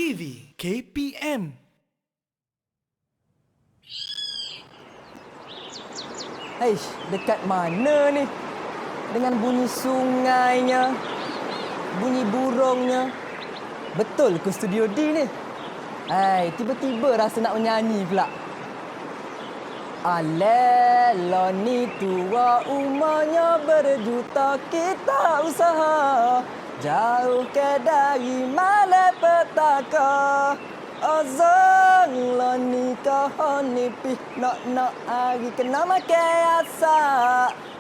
TV KPM. Aish, dekat mana ni? Dengan bunyi sungainya, bunyi burungnya. Betul ke Studio D ni? Hai, tiba-tiba rasa nak menyanyi pula. Alelo ni tua umurnya berjuta kita usaha jauh ke dari malapetaka. Ozon lo ni kahon ni pi nak hari kena makan asa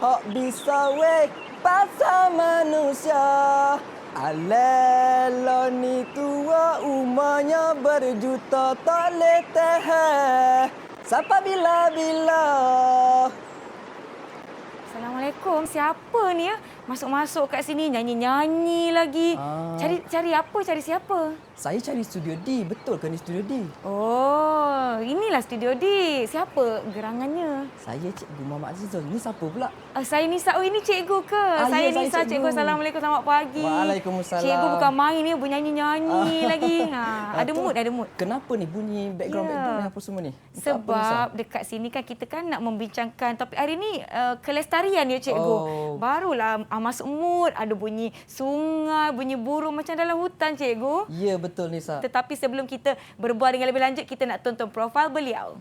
hok bisa weh pasal manusia. Alelo ni tua umurnya berjuta tak boleh tahan sampai bila-bila. Assalamualaikum. Siapa ni ya? Masuk-masuk kat sini nyanyi-nyanyi lagi. Cari apa? Cari siapa? Saya cari Studio D. Betul ke ni Studio D? Oh, inilah Studio D. Siapa gerangannya? Saya Cikgu Muhammad Azizul. Ni siapa pula? Saya Nisa. Oh, ini cikgu ke? Saya Ya, Nisa, saya cikgu. Assalamualaikum, selamat pagi. Waalaikumsalam. Cikgu bukan main ni, bernyanyi-nyanyi lagi. Ada mood, ada mood. Kenapa ni bunyi background apa semua ni? Untuk Sebab dekat sini kan kita kan nak membincangkan topik hari ni kelestarian ya cikgu. Barulah masuk mood, ada bunyi sungai, bunyi burung macam dalam hutan cikgu. Ya, betul Nisa. Tetapi sebelum kita berbual dengan lebih lanjut, kita nak tonton profil beliau.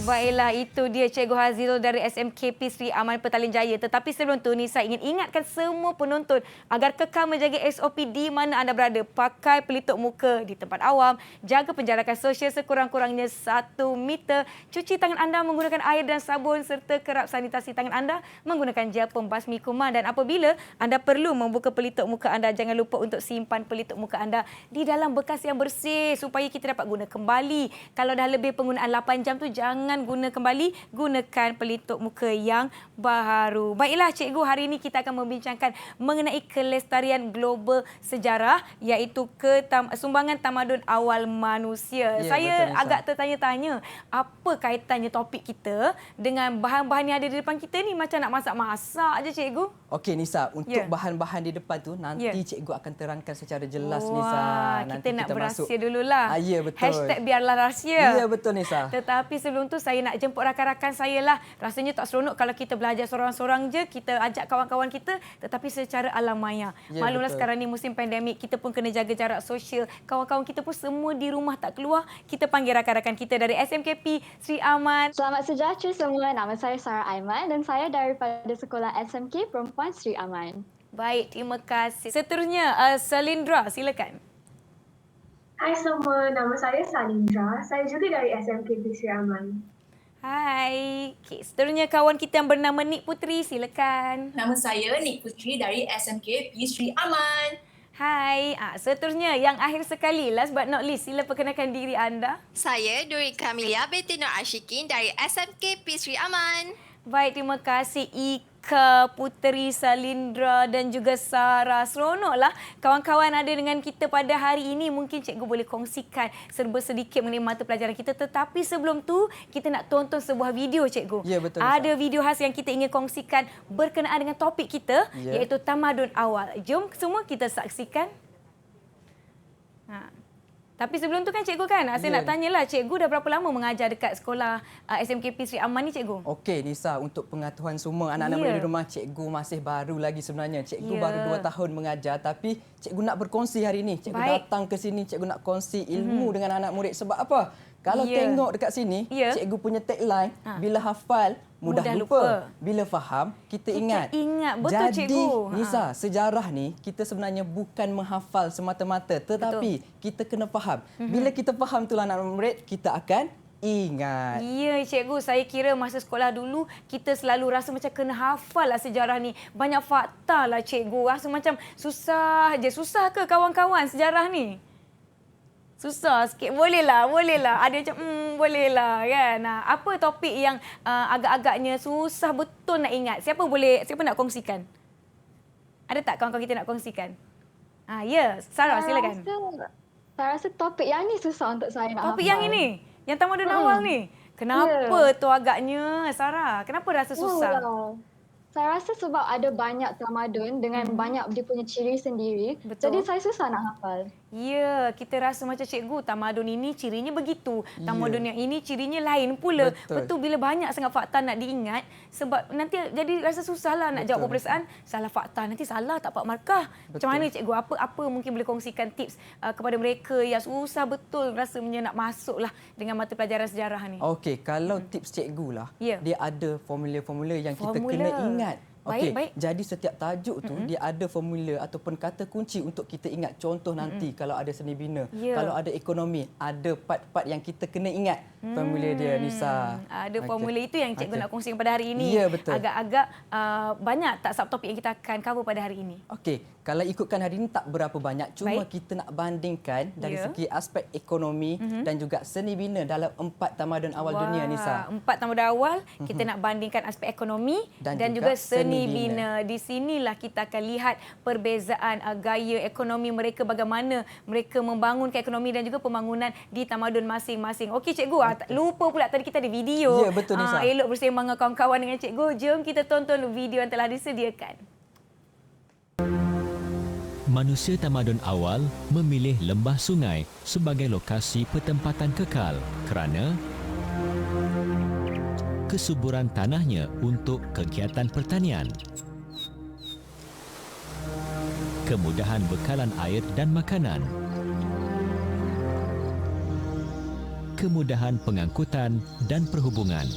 Baiklah, itu dia Cikgu Hazirul dari SMKP Sri Aman Petaling Jaya. Tetapi sebelum tu, Nisa ingin ingatkan semua penonton agar kekal menjaga SOP di mana anda berada. Pakai pelitup muka di tempat awam, jaga penjarakan sosial sekurang-kurangnya 1 meter, cuci tangan anda menggunakan air dan sabun serta kerap sanitasi tangan anda menggunakan gel pembasmi kuman. Dan apabila anda perlu membuka pelitup muka anda, jangan lupa untuk simpan pelitup muka anda di dalam bekas yang bersih supaya kita dapat guna kembali. Kalau dah lebih penggunaan 8 jam tu, jangan guna kembali, gunakan pelitup muka yang baru. Baiklah cikgu, hari ini kita akan membincangkan mengenai kelestarian global sejarah iaitu sumbangan tamadun awal manusia. Ya, Saya betul, agak tertanya-tanya, apa kaitannya topik kita dengan bahan-bahan yang ada di depan kita ni? Macam nak masak-masak aja cikgu. Okey Nisa, untuk bahan-bahan di depan tu nanti cikgu akan terangkan secara jelas Nisa. Nanti kita nak berahsia masuk dululah. Ya, betul. Hashtag biarlah rahsia. Ya, betul Nisa. Tetapi sebelum tu saya nak jemput rakan-rakan saya lah. Rasanya tak seronok kalau kita belajar seorang-seorang je, kita ajak kawan-kawan kita tetapi secara alam maya. Ya, Maklumlah betul. sekarang ni musim pandemik, kita pun kena jaga jarak sosial. Kawan-kawan kita pun semua di rumah tak keluar. Kita panggil rakan-rakan kita dari SMKP Sri Aman. Selamat sejahtera semua. Nama saya Sarah Aiman dan saya daripada Sekolah SMK Perempuan Sri Aman. Baik, terima kasih. Seterusnya, Salindra, silakan. Hai semua, nama saya Salindra. Saya juga dari SMK Sri Aman. Hai. Okay, seterusnya kawan kita yang bernama Nik Putri, silakan. Nama saya Nik Putri dari SMK Sri Aman. Hai. Seterusnya yang akhir sekali, last but not least, sila perkenalkan diri anda. Saya Duri Kamilia binti Nur Ashikin dari SMK Sri Aman. Baik, terima kasih Ika, Puteri, Salindra dan juga Sarah. Seronoklah kawan-kawan ada dengan kita pada hari ini. Mungkin cikgu boleh kongsikan serba sedikit mengenai mata pelajaran kita. Tetapi sebelum tu, kita nak tonton sebuah video cikgu. Ya, betul. Ada video khas yang kita ingin kongsikan berkenaan dengan topik kita, iaitu tamadun awal. Jom semua kita saksikan. Tapi sebelum tu kan cikgu kan, saya nak tanyalah, cikgu dah berapa lama mengajar dekat sekolah SMKP Sri Aman ni cikgu? Okey Nisa, untuk pengetahuan semua anak-anak muda di rumah, cikgu masih baru lagi sebenarnya. Cikgu baru 2 tahun mengajar tapi cikgu nak berkongsi hari ini. Cikgu datang ke sini, cikgu nak kongsi ilmu dengan anak murid. Sebab apa? Kalau tengok dekat sini, cikgu punya tagline, bila hafal mudah lupa. Bila faham, kita ingat. Betul jadi, cikgu. Nisa, sejarah ni kita sebenarnya bukan menghafal semata-mata, tetapi kita kena faham. Bila kita faham itulah anak murid, kita akan ingat. Ya cikgu, saya kira masa sekolah dulu kita selalu rasa macam kena hafal lah sejarah ni. Banyak fakta lah cikgu. Rasa macam susah je. Susah ke kawan-kawan sejarah ni? Susah sikit. Boleh lah. Ada macam boleh lah kan. Apa topik yang agak-agaknya susah betul nak ingat? Siapa nak kongsikan? Ada tak kawan-kawan kita nak kongsikan? Ya, Sarah silakan. Saya rasa topik yang ni susah untuk saya nak Topik hafal. yang ini, yang tamadun awal ni. Kenapa tu agaknya, Sarah? Kenapa rasa susah? Saya rasa sebab ada banyak tamadun dengan banyak dia punya ciri sendiri. Betul. Jadi saya susah nak hafal. Ya, kita rasa macam cikgu, tamadun ini cirinya begitu. Tamadun yang ini cirinya lain pula. Betul, bila banyak sangat fakta nak diingat, sebab nanti jadi rasa susahlah nak jawab peperiksaan, salah fakta, nanti salah tak dapat markah. Macam mana cikgu, apa mungkin boleh kongsikan tips kepada mereka yang susah betul rasanya nak masuklah dengan mata pelajaran sejarah ni? Okey, kalau tips cikgu lah, dia ada formula-formula yang kita kena ingat. Okey, jadi setiap tajuk tu dia ada formula ataupun kata kunci untuk kita ingat. Contoh nanti kalau ada seni bina, kalau ada ekonomi, ada part-part yang kita kena ingat formula dia, Nisa. Ada formula itu yang cikgu nak kongsikan pada hari ini. Ya, betul. Agak-agak banyak tak subtopik yang kita akan cover pada hari ini? Okey, kalau ikutkan hari ini tak berapa banyak. Cuma kita nak bandingkan dari segi aspek ekonomi dan juga seni bina dalam 4 tamadun awal dunia, Nisa. 4 tamadun awal, kita nak bandingkan aspek ekonomi dan juga seni bina. Di sinilah kita akan lihat perbezaan gaya ekonomi mereka, bagaimana mereka membangunkan ekonomi dan juga pembangunan di tamadun masing-masing. Okey cikgu, lupa pula tadi kita ada video. Ya, betul, Nisa. Elok bersembang dengan kawan-kawan dengan cikgu. Jom kita tonton video yang telah disediakan. Manusia tamadun awal memilih lembah sungai sebagai lokasi pertempatan kekal kerana kesuburan tanahnya untuk kegiatan pertanian, kemudahan bekalan air dan makanan, kemudahan pengangkutan dan perhubungan.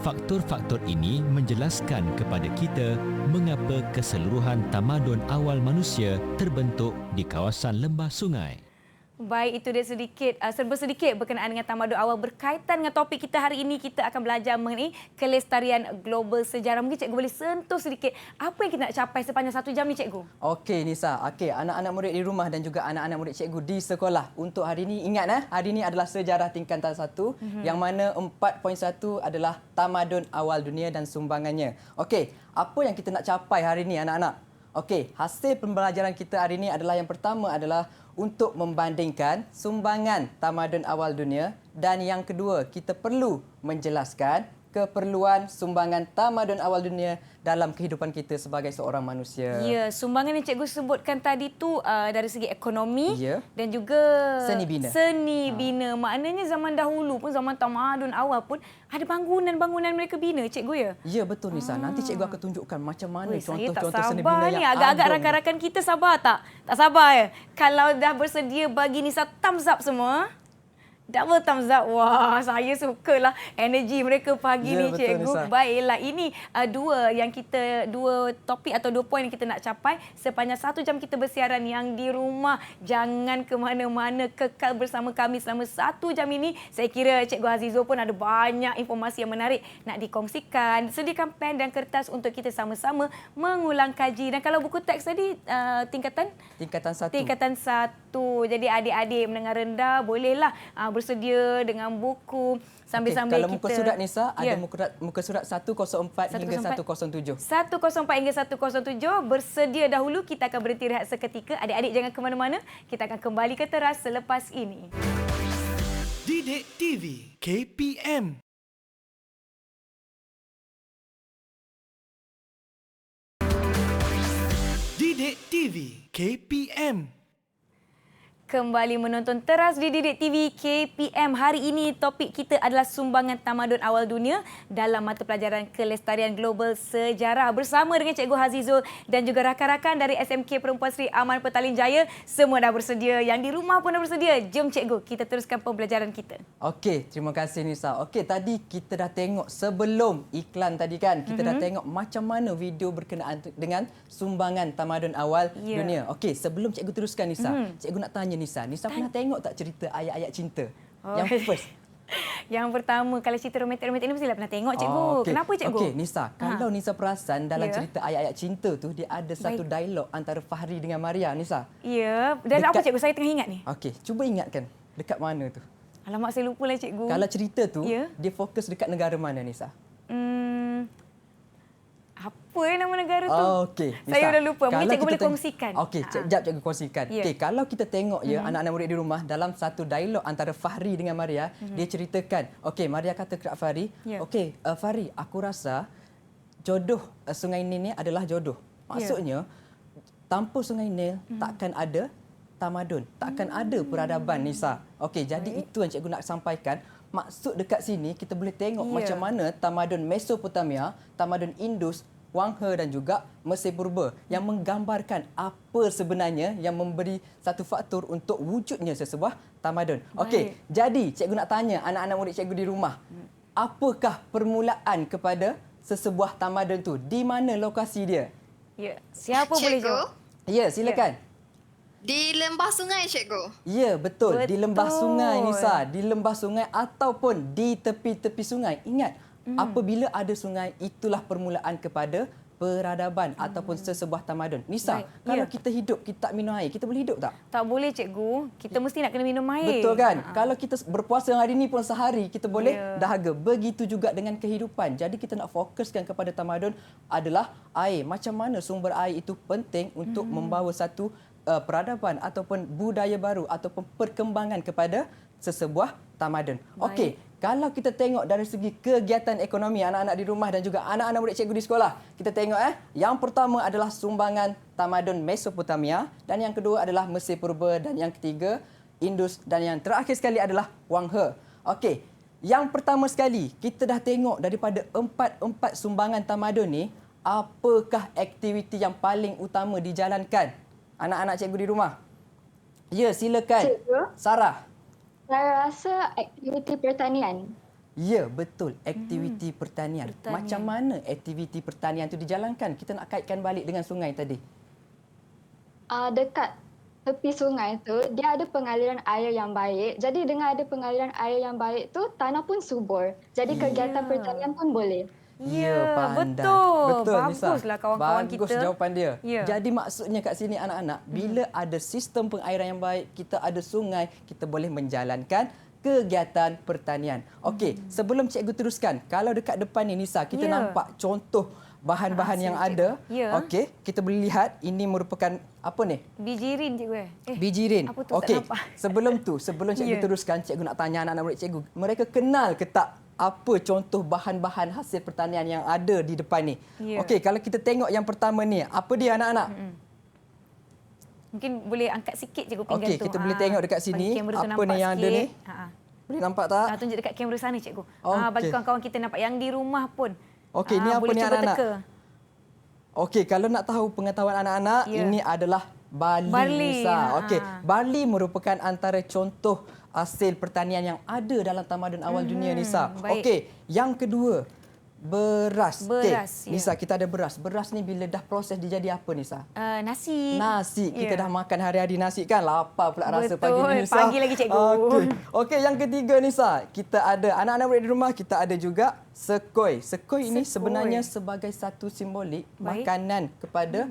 Faktor-faktor ini menjelaskan kepada kita mengapa keseluruhan tamadun awal manusia terbentuk di kawasan lembah sungai. Baik, itu dia serba sedikit berkenaan dengan tamadun awal. Berkaitan dengan topik kita hari ini, kita akan belajar mengenai kelestarian global sejarah. Mungkin cikgu boleh sentuh sedikit apa yang kita nak capai sepanjang 1 jam ni, cikgu? Okey, Nisa. Okey, anak-anak murid di rumah dan juga anak-anak murid cikgu di sekolah. Untuk hari ini, ingat hari ini adalah sejarah tingkatan 1 yang mana 4.1 adalah tamadun awal dunia dan sumbangannya. Okey, apa yang kita nak capai hari ini, anak-anak? Okey, hasil pembelajaran kita hari ini adalah yang pertama adalah untuk membandingkan sumbangan tamadun awal dunia, dan yang kedua kita perlu menjelaskan keperluan sumbangan tamadun awal dunia dalam kehidupan kita sebagai seorang manusia. Ya, sumbangan yang cikgu sebutkan tadi tu dari segi ekonomi dan juga seni bina. Seni bina. Maknanya zaman dahulu pun, zaman tamadun awal pun ada bangunan-bangunan mereka bina, cikgu ya? Ya, betul Nisa. Nanti cikgu akan tunjukkan macam mana contoh-contoh seni bina ni. yang Agak-agak rakan-rakan kita sabar tak? Tak sabar ya? Kalau dah bersedia bagi Nisa thumbs up semua. Double thumbs up. Wah, saya sukalah energi mereka pagi ni, cikgu. Nisa. Baiklah, ini dua topik atau 2 poin yang kita nak capai sepanjang 1 jam kita bersiaran. Yang di rumah, jangan ke mana-mana, kekal bersama kami selama 1 jam ini. Saya kira Cikgu Azizul pun ada banyak informasi yang menarik nak dikongsikan. Sediakan pen dan kertas untuk kita sama-sama mengulang kaji. Dan kalau buku teks tadi tingkatan 1. Tingkatan 1. Jadi adik-adik menengah rendah bolehlah bersedia dengan buku sambil-sambil kalau kita. muka surat Nisa, ada muka surat 104 hingga 107. 104 hingga 107. Bersedia dahulu, kita akan berhenti rehat seketika. Adik-adik jangan ke mana-mana. Kita akan kembali ke teras selepas ini. Didik TV KPM. Didik TV KPM. Kembali menonton teras di Didik TV KPM. Hari ini topik kita adalah sumbangan tamadun awal dunia dalam mata pelajaran kelestarian global sejarah. Bersama dengan Cikgu Azizul dan juga rakan-rakan dari SMK Perempuan Sri Aman Petaling Jaya. Semua dah bersedia. Yang di rumah pun dah bersedia. Jom Cikgu, kita teruskan pembelajaran kita. Okey, terima kasih Nisa. Okey, tadi kita dah tengok sebelum iklan tadi kan. Kita dah tengok macam mana video berkenaan dengan sumbangan tamadun awal dunia. Okey, sebelum cikgu teruskan Nisa, cikgu nak tanya Nisa pernah tengok tak cerita ayat-ayat cinta? Yang first. Yang pertama, kalau cerita romantik-romantik ni mestilah pernah tengok cikgu. Kenapa cikgu? Okey, Nisa. Kalau Nisa perasan dalam Ya. cerita ayat-ayat cinta tu, dia ada satu dialog antara Fahri dengan Maria, Nisa. Ya, dan apa Dekat- cikgu? Saya tengah ingat ni. Okey, cuba ingatkan dekat mana tu. Alamak, saya lupa lah cikgu. Kalau cerita tu, Ya. dia fokus dekat negara mana, Nisa? Apa nama negara tu? Okey, Saya Nisa. dah lupa. Mungkin Kalau cikgu kita boleh teng- kongsikan. Okey, sekejap cikgu kongsikan. Ya. Okey, kalau kita tengok anak-anak murid di rumah dalam satu dialog antara Fahri dengan Maria, dia ceritakan, okey, Maria kata kepada Fahri, Ya. okey, Fahri, aku rasa jodoh Sungai Nil ni adalah jodoh. Maksudnya, tanpa Sungai Nil takkan ada tamadun, takkan ada peradaban, Nisa. Okey, jadi itu yang cikgu nak sampaikan. Maksud dekat sini kita boleh tengok Ya. macam mana tamadun Mesopotamia, tamadun Indus, Wanghe dan juga Mesir Purba yang menggambarkan apa sebenarnya yang memberi satu faktor untuk wujudnya sesebuah tamadun. Okey, jadi cikgu nak tanya anak-anak murid cikgu di rumah, apakah permulaan kepada sesebuah tamadun tu? Di mana lokasi dia? Ya, siapa boleh Cikgu, jawab? Ya, silakan. di lembah sungai, cikgu. Ya, betul. Di lembah Betul. sungai, Nisa. Di lembah sungai ataupun di tepi-tepi sungai. Ingat, apabila ada sungai, itulah permulaan kepada peradaban ataupun sesebuah tamadun. Nisa, Baik. kalau Ya. kita hidup, kita tak minum air, kita boleh hidup tak? Tak boleh cikgu. Kita mesti nak kena minum air. Betul kan? Kalau kita berpuasa hari ni pun sehari, kita boleh Ya. dahaga. Begitu juga dengan kehidupan. Jadi kita nak fokuskan kepada tamadun adalah air. Macam mana sumber air itu penting untuk membawa satu peradaban ataupun budaya baru ataupun perkembangan kepada sesebuah tamadun. Okey, kalau kita tengok dari segi kegiatan ekonomi anak-anak di rumah dan juga anak-anak murid cikgu di sekolah, kita tengok yang pertama adalah sumbangan tamadun Mesopotamia dan yang kedua adalah Mesir Purba dan yang ketiga Indus dan yang terakhir sekali adalah Wanghe. Okey, yang pertama sekali kita dah tengok daripada empat sumbangan tamadun ni, apakah aktiviti yang paling utama dijalankan anak-anak cikgu di rumah? Ya, silakan. Cikgu? Sarah. Saya rasa aktiviti pertanian. Ya, betul. Aktiviti pertanian. Pertanian. Macam mana aktiviti pertanian itu dijalankan? Kita nak kaitkan balik dengan sungai tadi. Dekat tepi sungai tu, dia ada pengaliran air yang baik. Jadi dengan ada pengaliran air yang baik tu, tanah pun subur. Jadi kegiatan pertanian pun boleh. Ya, pandai. betul. Nisa. Baguslah kawan-kawan kita. Bagus jawapan dia. Ya. Jadi maksudnya kat sini anak-anak, bila ada sistem pengairan yang baik, kita ada sungai, kita boleh menjalankan kegiatan pertanian. Okey, sebelum cikgu teruskan, kalau dekat depan ni Nisa, kita Ya. nampak contoh bahan-bahan yang ada. Ya. Okey, kita boleh lihat ini merupakan apa ni? Bijirin cikgu Bijirin. Apa tu? Okey, Tak nampak. sebelum cikgu Ya. teruskan, cikgu nak tanya anak-anak murid cikgu, mereka kenal ke tak apa contoh bahan-bahan hasil pertanian yang ada di depan ni? Ya. Okey, kalau kita tengok yang pertama ni, apa dia anak-anak? Mungkin boleh angkat sikit cikgu pinggan Okey, tu. kita boleh tengok dekat sini, bagi kamera tu apa nampak ni yang ada sikit. ni? Boleh nampak tak? Tunjuk dekat kamera sana cikgu. Okey. Bagi kawan-kawan kita nampak yang di rumah pun. Okey, ni apa boleh ni cuba anak-anak? teka. Okey, kalau nak tahu pengetahuan anak-anak, Ya. ini adalah barley. Barley, Nisa. Okey, ha. barley merupakan antara contoh hasil pertanian yang ada dalam tamadun awal dunia, Nisa. baik. Okey, yang kedua, beras. Beras, Okey, ya. Nisa, kita ada beras. Beras ni bila dah proses dia jadi apa, Nisa? Nasi. Nasi. Kita Ya. dah makan hari-hari nasi kan. Lapar pula rasa Betul. pagi ni, Nisa. Pagi lagi, cikgu. Okey. Okey, yang ketiga, Nisa. Kita ada anak-anak murid di rumah, kita ada juga sekoi. Sekoi ini Sekoi. sebenarnya sebagai satu simbolik Baik. makanan kepada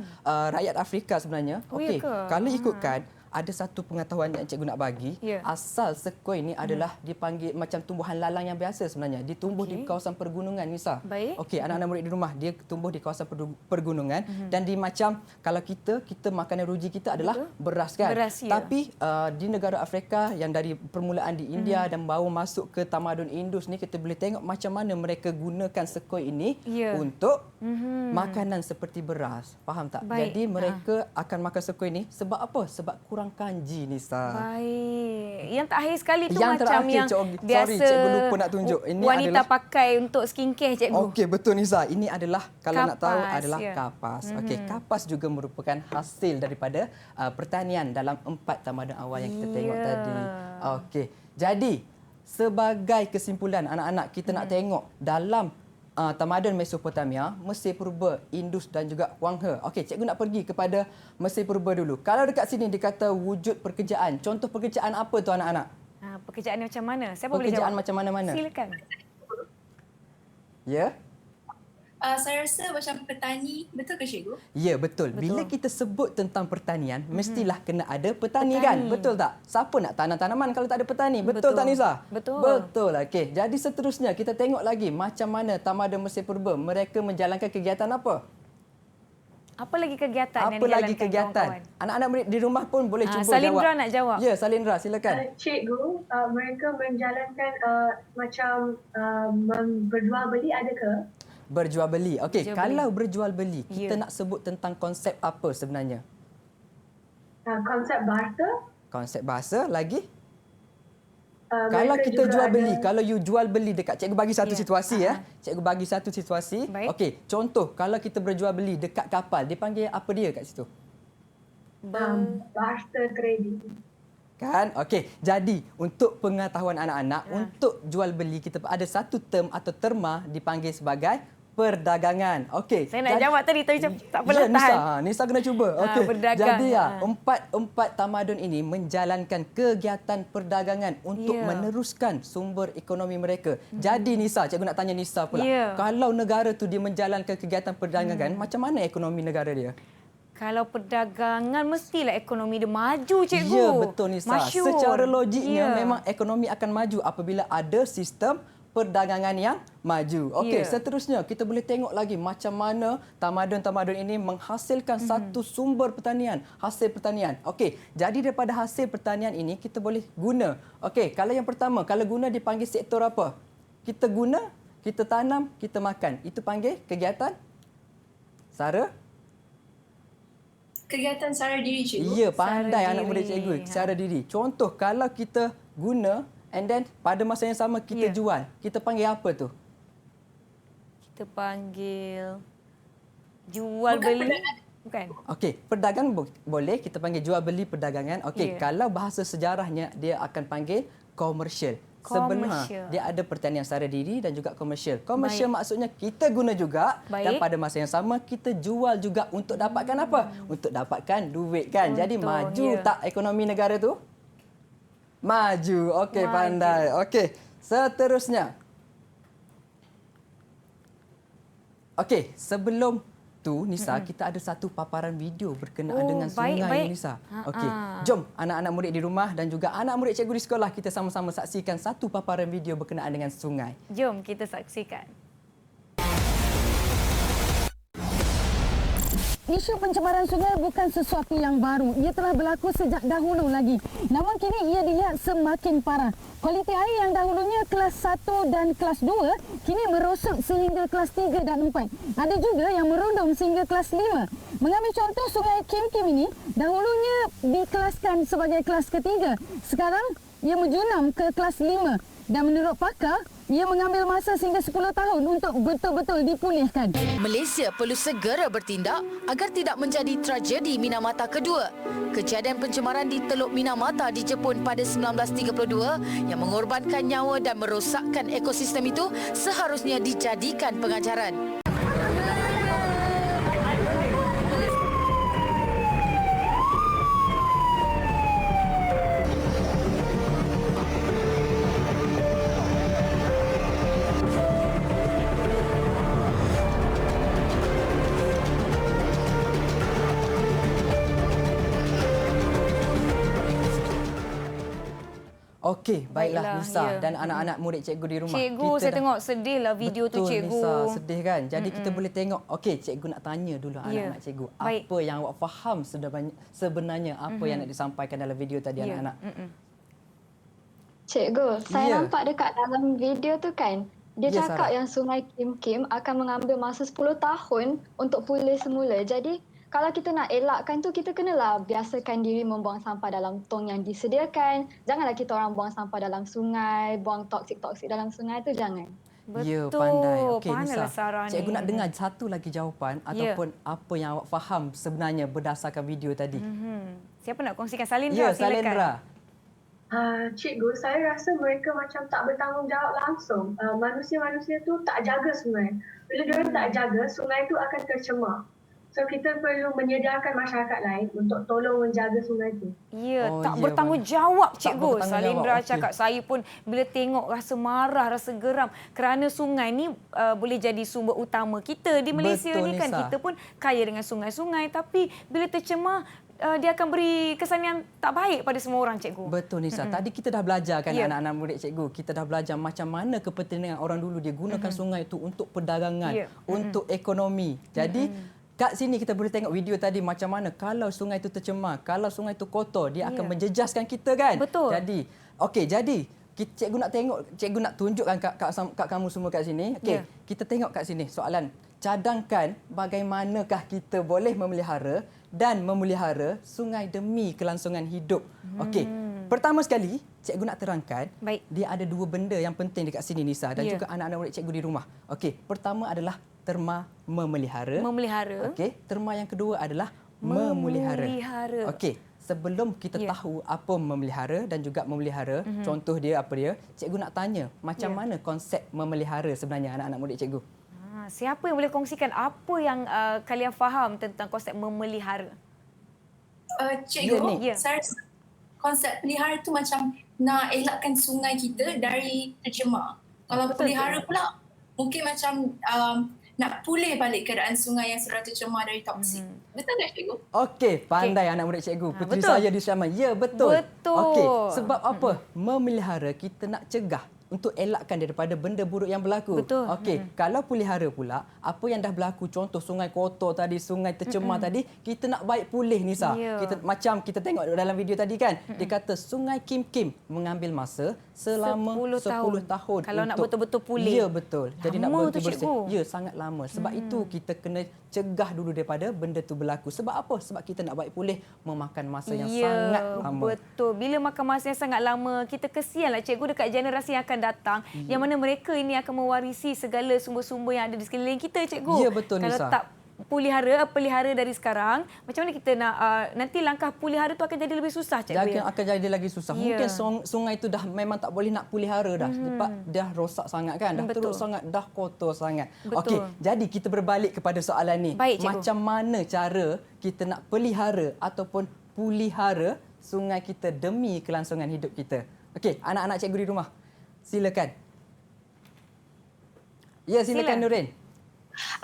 rakyat Afrika sebenarnya. Oh, ya Okey, ke? kalau ikutkan ada satu pengetahuan yang cikgu nak bagi. Ya. Asal sekoi ini adalah dipanggil macam tumbuhan lalang yang biasa sebenarnya. Dia tumbuh di kawasan pergunungan, Nisa. Baik. Okey, anak-anak murid di rumah, dia tumbuh di kawasan pergunungan dan di macam kalau kita makanan ruji kita adalah beras kan. Beras, ya. Tapi di negara Afrika yang dari permulaan di India dan baru masuk ke tamadun Indus ni, kita boleh tengok macam mana mereka gunakan sekoi ini Ya. untuk makanan seperti beras. Faham tak? Baik. Jadi mereka akan makan sekoi ini sebab apa? Sebab kurang kanji, Nisa. Baik. Yang terakhir sekali tu Yang macam terakhir, yang sorry, biasa cikgu lupa nak tunjuk. Ini wanita adalah- pakai untuk skincare cikgu. Okey, betul Nisa. Ini adalah kalau nak tahu Kapas, adalah ya. kapas. Okey, kapas juga merupakan hasil daripada pertanian dalam 4 tamadun awal yang kita tengok Ya. tadi. Okey. Jadi, sebagai kesimpulan anak-anak, kita nak tengok dalam tamadun Mesopotamia, Mesir Purba, Indus dan juga Wanghe. Okey, cikgu nak pergi kepada Mesir Purba dulu. Kalau dekat sini dikata wujud pekerjaan, contoh pekerjaan apa tu anak-anak? Pekerjaan ni macam mana? Siapa boleh Pekerjaan jawab? macam mana-mana? Silakan. Ya? Saya rasa macam petani, betul ke cikgu? Ya, betul. Bila kita sebut tentang pertanian, mestilah kena ada petani kan? Betul tak? Siapa nak tanam tanaman kalau tak ada petani? Betul tak, Nisa? Betul. Betul. Okey. Jadi seterusnya kita tengok lagi macam mana tamadun Mesir Purba mereka menjalankan kegiatan apa? Apa lagi kegiatan yang Apa lagi dijalankan kegiatan? kawan-kawan? Anak-anak murid di rumah pun boleh cuba Salindra jawab. nak jawab. Ya, Salindra, silakan. Cikgu, mereka menjalankan macam berjual beli ada ke? Berjual beli. Okey, Berjual kalau berjual beli, kita Ya. nak sebut tentang konsep apa sebenarnya? Konsep barter? Konsep bahasa lagi? Mereka Kalau kita juga jual ada- beli, kalau you jual beli dekat, cikgu bagi satu Ya. situasi ya. Cikgu bagi satu situasi. Baik. Okey, contoh kalau kita berjual beli dekat kapal, dia panggil apa dia kat situ? barter trading. Kan? Okey, jadi untuk pengetahuan anak-anak, untuk jual beli kita ada satu term atau terma dipanggil sebagai perdagangan. Okey. Saya nak jawab tadi tapi macam tak Ya, apalah tahan. Nisa kena cuba. Okey. berdagang. Jadi empat tamadun ini menjalankan kegiatan perdagangan untuk Ya. meneruskan sumber ekonomi mereka. Jadi Nisa, cikgu nak tanya Nisa pula. Ya. Kalau negara tu dia menjalankan kegiatan perdagangan, macam mana ekonomi negara dia? Kalau perdagangan mestilah ekonomi dia maju, cikgu. Ya, betul Nisa. Masyur. Secara logiknya Ya. memang ekonomi akan maju apabila ada sistem perdagangan yang maju. Okey, Ya. seterusnya kita boleh tengok lagi macam mana tamadun-tamadun ini menghasilkan satu sumber pertanian, hasil pertanian. Okey, jadi daripada hasil pertanian ini kita boleh guna. Okey, kalau yang pertama, kalau guna dipanggil sektor apa? Kita guna, kita tanam, kita makan. Itu panggil kegiatan Sarah? Kegiatan sara diri cikgu. Ya, pandai Secara anak murid diri. cikgu secara diri. Contoh, kalau kita guna and then pada masa yang sama kita Ya. jual, kita panggil apa tu? Kita panggil jual beli. Bukan. Okey, perdagangan boleh kita panggil jual beli perdagangan. Okey, Ya. kalau bahasa sejarahnya dia akan panggil komersial. Sebenarnya Komersial. dia ada pertanian sara diri dan juga komersial. Komersial maksudnya kita guna juga dan Baik. pada masa yang sama kita jual juga untuk dapatkan apa? Untuk dapatkan duit kan. Jadi Untung, maju ya. tak ekonomi negara tu? Maju. Okey, Maju. pandai. Okey, seterusnya. Okey, sebelum tu Nisa, kita ada satu paparan video berkenaan dengan sungai baik. Nisa. Okey, jom anak-anak murid di rumah dan juga anak murid cikgu di sekolah kita sama-sama saksikan satu paparan video berkenaan dengan sungai. Jom kita saksikan. Isu pencemaran sungai bukan sesuatu yang baru. Ia telah berlaku sejak dahulu lagi. Namun kini ia dilihat semakin parah. Kualiti air yang dahulunya kelas 1 dan kelas 2 kini merosot sehingga kelas 3 dan 4. Ada juga yang merundum sehingga kelas 5. Mengambil contoh sungai Kim Kim ini, dahulunya dikelaskan sebagai kelas ketiga. Sekarang ia menjunam ke kelas 5. Dan menurut pakar, ia mengambil masa sehingga 10 tahun untuk betul-betul dipulihkan. Malaysia perlu segera bertindak agar tidak menjadi tragedi Minamata kedua. Kejadian pencemaran di Teluk Minamata di Jepun pada 1932 yang mengorbankan nyawa dan merosakkan ekosistem itu seharusnya dijadikan pengajaran. Okey, baiklah Baiklah, Nisa ya. dan anak-anak murid cikgu di rumah. Cikgu, saya tengok sedihlah video tu, Betul, cikgu. Nisa, sedih kan? Jadi kita boleh tengok. Okey, cikgu nak tanya dulu Ya. anak-anak cikgu. Baik. Apa yang awak faham sebenarnya apa yang nak disampaikan dalam video tadi Ya. anak-anak? Cikgu, saya Ya. nampak dekat dalam video tu kan, dia Ya, cakap Sarah. yang Sungai Kim Kim akan mengambil masa 10 tahun untuk pulih semula. Jadi, kalau kita nak elakkan tu, kita kenalah biasakan diri membuang sampah dalam tong yang disediakan. Janganlah kita orang buang sampah dalam sungai, buang toksik-toksik dalam sungai tu jangan. Ya, Betul. pandai. Okey, Pandailah Nisa. Sarah ni. Cikgu nak dengar satu lagi jawapan Ya. ataupun apa yang awak faham sebenarnya berdasarkan video tadi. Siapa nak kongsikan? Salindra, Ya, silakan. Salendra. Cikgu, saya rasa mereka macam tak bertanggungjawab langsung. Manusia-manusia tu tak jaga sungai. Bila diorang tak jaga, sungai tu akan tercemar. So kita perlu menyedarkan masyarakat lain untuk tolong menjaga sungai tu. Ya, Oh, tak ya, bertanggungjawab tak cikgu. bertanggungjawab, Salindra okey. cakap, saya pun bila tengok rasa marah, rasa geram kerana sungai ni boleh jadi sumber utama kita di Malaysia Betul, ni kan. Nisa. Kita pun kaya dengan sungai-sungai tapi bila tercemar dia akan beri kesan yang tak baik pada semua orang, cikgu. Betul Nisa. Tadi kita dah belajar kan Ya. anak-anak murid cikgu. Kita dah belajar macam mana kepentingan orang dulu dia gunakan sungai itu untuk perdagangan, Ya. untuk ekonomi. Jadi kat sini kita boleh tengok video tadi macam mana kalau sungai itu tercemar, kalau sungai itu kotor, dia akan Ya. menjejaskan kita kan. Betul. Jadi, cikgu nak tengok, cikgu nak tunjukkan kat kamu semua kat sini. Okey, Ya. kita tengok kat sini soalan. Cadangkan bagaimanakah kita boleh memelihara dan memelihara sungai demi kelangsungan hidup. Okey. Pertama sekali, cikgu nak terangkan, Baik. dia ada dua benda yang penting dekat sini Nisa dan Ya. juga anak-anak murid cikgu di rumah. Okey, pertama adalah terma memelihara. Memelihara. Okey, terma yang kedua adalah memelihara. Memelihara. Okey, sebelum kita Ya. tahu apa memelihara dan juga memelihara, contoh dia apa dia, cikgu nak tanya, macam Ya. mana konsep memelihara sebenarnya anak-anak murid cikgu? Siapa yang boleh kongsikan apa yang kalian faham tentang konsep memelihara? Cikgu, Ya. saya rasa konsep pelihara tu macam nak elakkan sungai kita dari tercemar. Kalau Betul, pelihara pula mungkin macam nak pulih balik keadaan sungai yang sudah tercemar dari toksik. Betul tak cikgu? Okey, pandai anak murid cikgu. Puteri betul. saya di Syaman. Ya, betul. Betul. Okey, sebab apa? Memelihara kita nak cegah untuk elakkan daripada benda buruk yang berlaku. Betul. Okey, kalau pelihara pula, apa yang dah berlaku, contoh sungai kotor tadi, sungai tercemar tadi, kita nak baik pulih Nisa. Ya. Macam kita tengok dalam video tadi kan, dia kata Sungai Kim Kim mengambil masa selama 10 tahun. Kalau nak untuk- betul-betul pulih. Ya, betul. Jadi nak Lama tu, betul-betul cikgu. bersih. Ya, sangat lama. Sebab itu kita kena cegah dulu daripada benda tu berlaku. Sebab apa? Sebab kita nak baik pulih memakan masa yang sangat lama. Betul. Bila makan masa yang sangat lama, kita kesianlah cikgu dekat generasi yang akan datang yang mana mereka ini akan mewarisi segala sumber-sumber yang ada di sekeliling kita, cikgu. Ya, betul, Kalau Nisa. tak pelihara dari sekarang, macam mana kita nak nanti langkah pelihara tu akan jadi lebih susah, cikgu. Akan jadi lagi susah. Ya. Mungkin sungai itu dah memang tak boleh nak pelihara dah. Sebab dah rosak sangat kan. Dah Betul. teruk sangat, dah kotor sangat. Betul. Okey, jadi kita berbalik kepada soalan ni. Baik, cikgu. Macam mana cara kita nak pelihara ataupun pulihara sungai kita demi kelangsungan hidup kita? Okey, anak-anak cikgu di rumah. Silakan. Ya, silakan Sila. Nurin.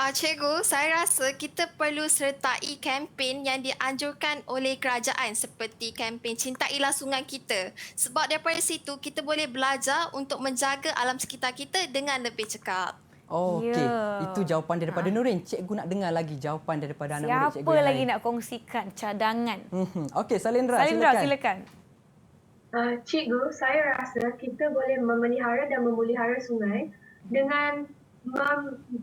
Cikgu, saya rasa kita perlu sertai kempen yang dianjurkan oleh kerajaan seperti kempen Cintailah Sungai Kita. Sebab daripada situ kita boleh belajar untuk menjaga alam sekitar kita dengan lebih cekap. Okey, Ya. itu jawapan daripada Nurin. Cikgu nak dengar lagi jawapan daripada anak murid cikgu Siapa yang lagi lain. nak kongsikan cadangan? Okey, Salindra, Silakan. Cikgu, saya rasa kita boleh memelihara dan memelihara sungai dengan